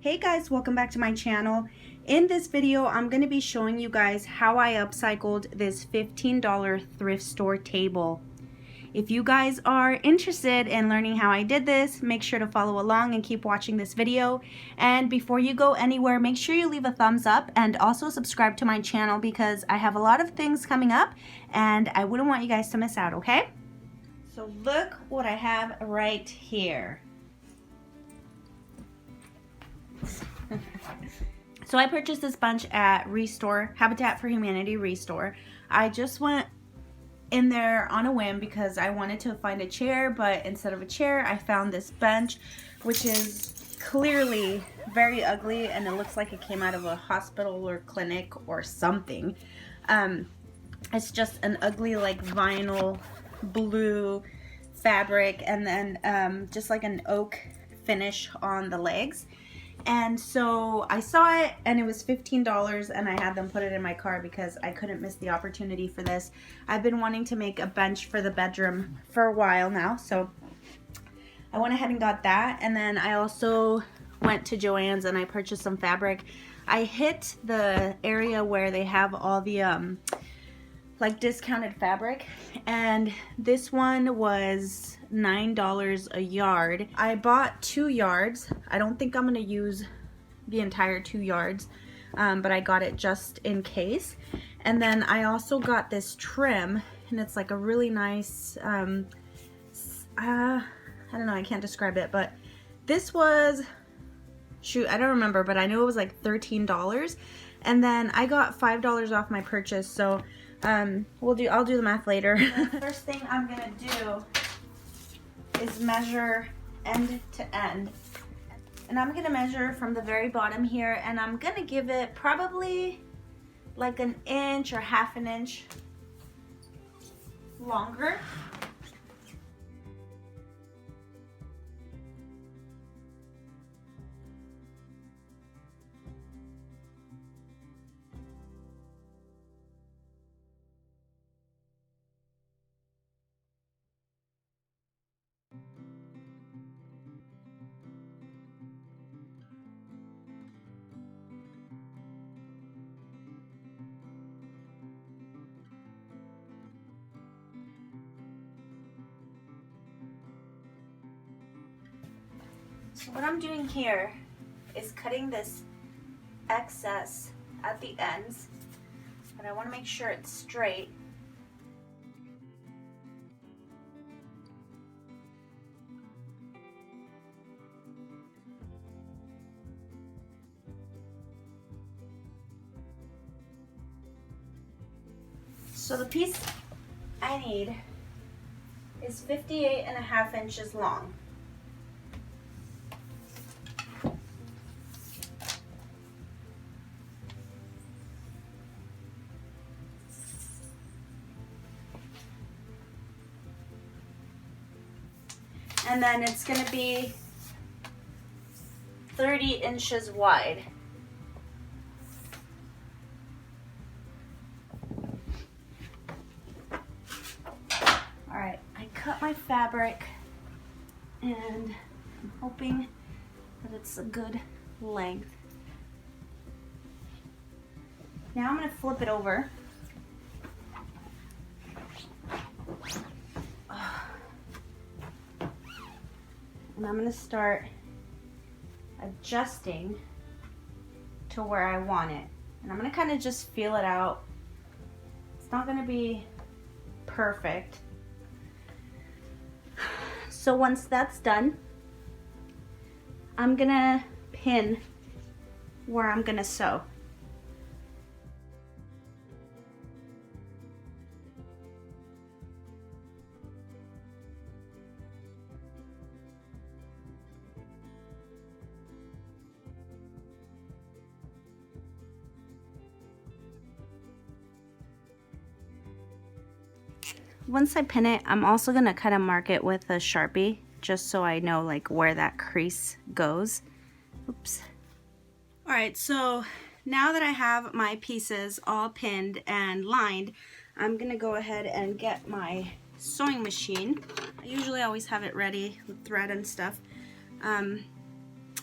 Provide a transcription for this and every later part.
Hey guys, welcome back to my channel. In this video, I'm going to be showing you guys how I upcycled this $15 thrift store table. If you guys are interested in learning how I did this, make sure to follow along and keep watching this video. And before you go anywhere, make sure you leave a thumbs up and also subscribe to my channel because I have a lot of things coming up and I wouldn't want you guys to miss out, okay? So look what I have right here. So I purchased this bunch at Restore, Habitat for Humanity Restore. I just went in there on a whim because I wanted to find a chair, but instead of a chair, I found this bench, which is clearly very ugly and it looks like it came out of a hospital or clinic or something. It's just an ugly like vinyl blue fabric and then just like an oak finish on the legs. And so I saw it and it was $15 and I had them put it in my car because I couldn't miss the opportunity for this. I've been wanting to make a bench for the bedroom for a while now, so I went ahead and got that. And then I also went to Joann's and I purchased some fabric. I hit the area where they have all the like discounted fabric, and this one was $9 a yard. I bought 2 yards. I don't think I'm gonna use the entire 2 yards, but I got it just in case. And then I also got this trim, and it's like a really nice, I don't know, I can't describe it, but this was, shoot, I don't remember, but I know it was like $13. And then I got $5 off my purchase, so I'll do the math later. The first thing I'm gonna do is measure end to end. And I'm gonna measure from the very bottom here, and I'm gonna give it probably like an inch or half an inch longer. So what I'm doing here is cutting this excess at the ends, but I want to make sure it's straight. So the piece I need is 58.5 inches long. And then it's going to be 30 inches wide. Alright, I cut my fabric and I'm hoping that it's a good length. Now I'm going to flip it over. And I'm going to start adjusting to where I want it. And I'm going to kind of just feel it out. It's not going to be perfect. So once that's done, I'm going to pin where I'm going to sew. Once I pin it, I'm also gonna kind of mark it with a Sharpie just so I know like where that crease goes. Oops. All right, so now that I have my pieces all pinned and lined, I'm gonna go ahead and get my sewing machine. I usually always have it ready with thread and stuff.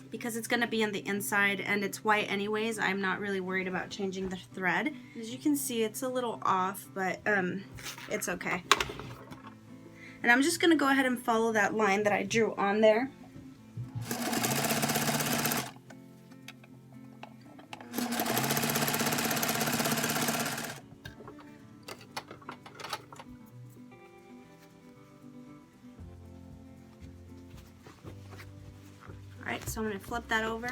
because it's going to be on the inside and it's white anyways. I'm not really worried about changing the thread. As you can see, it's a little off, but it's okay. And I'm just going to go ahead and follow that line that I drew on there. Alright, so I'm going to flip that over.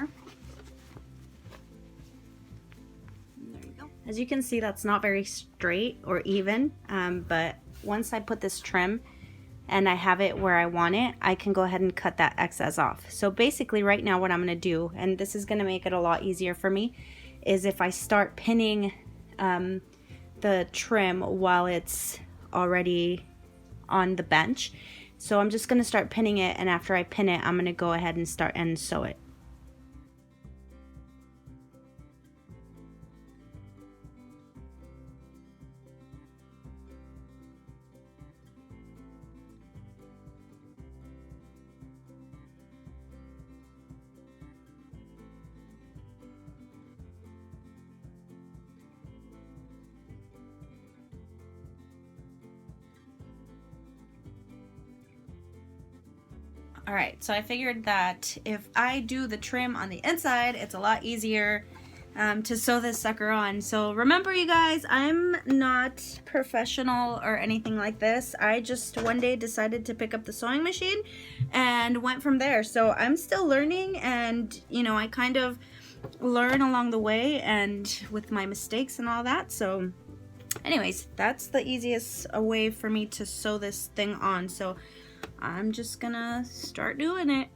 There you go. As you can see, that's not very straight or even, but once I put this trim and I have it where I want it, I can go ahead and cut that excess off. So basically right now what I'm going to do, and this is going to make it a lot easier for me, is if I start pinning the trim while it's already on the bench. So I'm just going to start pinning it, and after I pin it, I'm going to go ahead and start and sew it. Alright, so I figured that if I do the trim on the inside, it's a lot easier to sew this sucker on. So remember, you guys, I'm not professional or anything like this. I just one day decided to pick up the sewing machine and went from there. So I'm still learning, and you know, I kind of learn along the way and with my mistakes and all that. So anyways, that's the easiest way for me to sew this thing on. So I'm just gonna start doing it.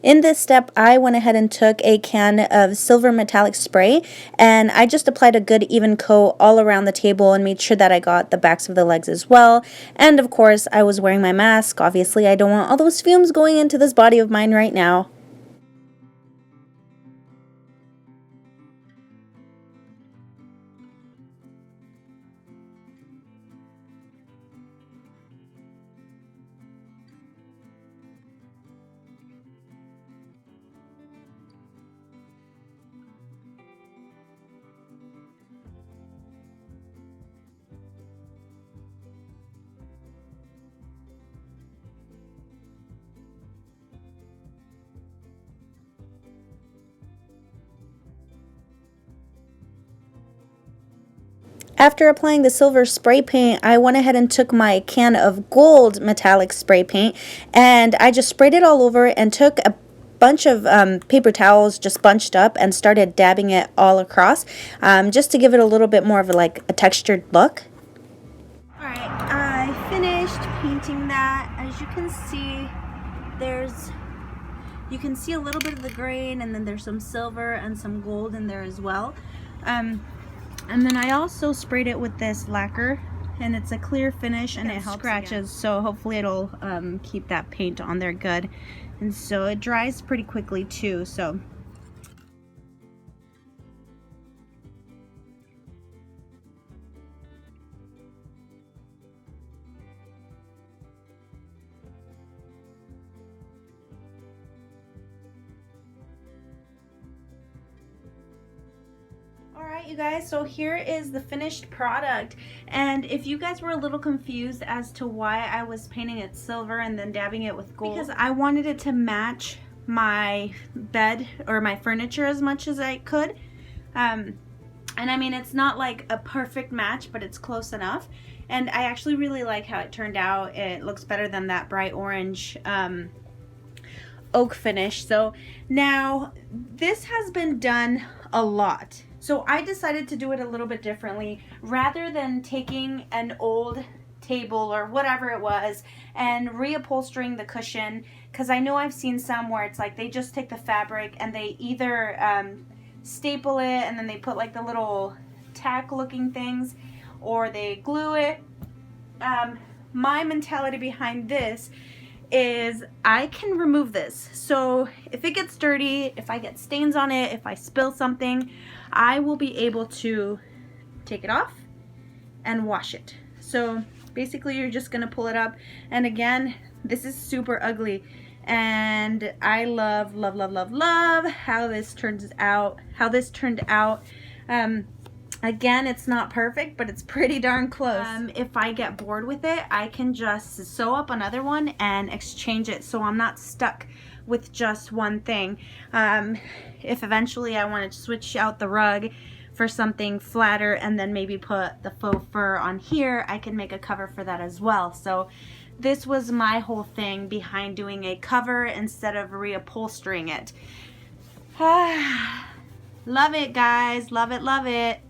In this step, I went ahead and took a can of silver metallic spray, and I just applied a good even coat all around the table and made sure that I got the backs of the legs as well. And of course, I was wearing my mask. Obviously, I don't want all those fumes going into this body of mine right now. After applying the silver spray paint, I went ahead and took my can of gold metallic spray paint, and I just sprayed it all over and took a bunch of paper towels just bunched up and started dabbing it all across, just to give it a little bit more of a textured look. Alright, I finished painting that. As you can see, you can see a little bit of the grain, and then there's some silver and some gold in there as well. And then I also sprayed it with this lacquer, and it's a clear finish, and it helps scratches, so hopefully it'll keep that paint on there good. And so it dries pretty quickly too, so. Alright, you guys, so here is the finished product. And if you guys were a little confused as to why I was painting it silver and then dabbing it with gold, because I wanted it to match my bed or my furniture as much as I could. And I mean, it's not like a perfect match, but it's close enough. And I actually really like how it turned out. It looks better than that bright orange oak finish. So now this has been done a lot. So I decided to do it a little bit differently. Rather than taking an old table or whatever it was and reupholstering the cushion, because I know I've seen some where it's like they just take the fabric and they either staple it and then they put like the little tack looking things, or they glue it. My mentality behind this is I can remove this. So if it gets dirty, if I get stains on it, if I spill something, I will be able to take it off and wash it. So basically you're just gonna pull it up, and again, this is super ugly, and I love how this turns out, again, it's not perfect, but it's pretty darn close. If I get bored with it, I can just sew up another one and exchange it, so I'm not stuck with just one thing. If eventually I want to switch out the rug for something flatter and then maybe put the faux fur on here, I can make a cover for that as well. So this was my whole thing behind doing a cover instead of reupholstering it. Love it, guys. Love it, love it.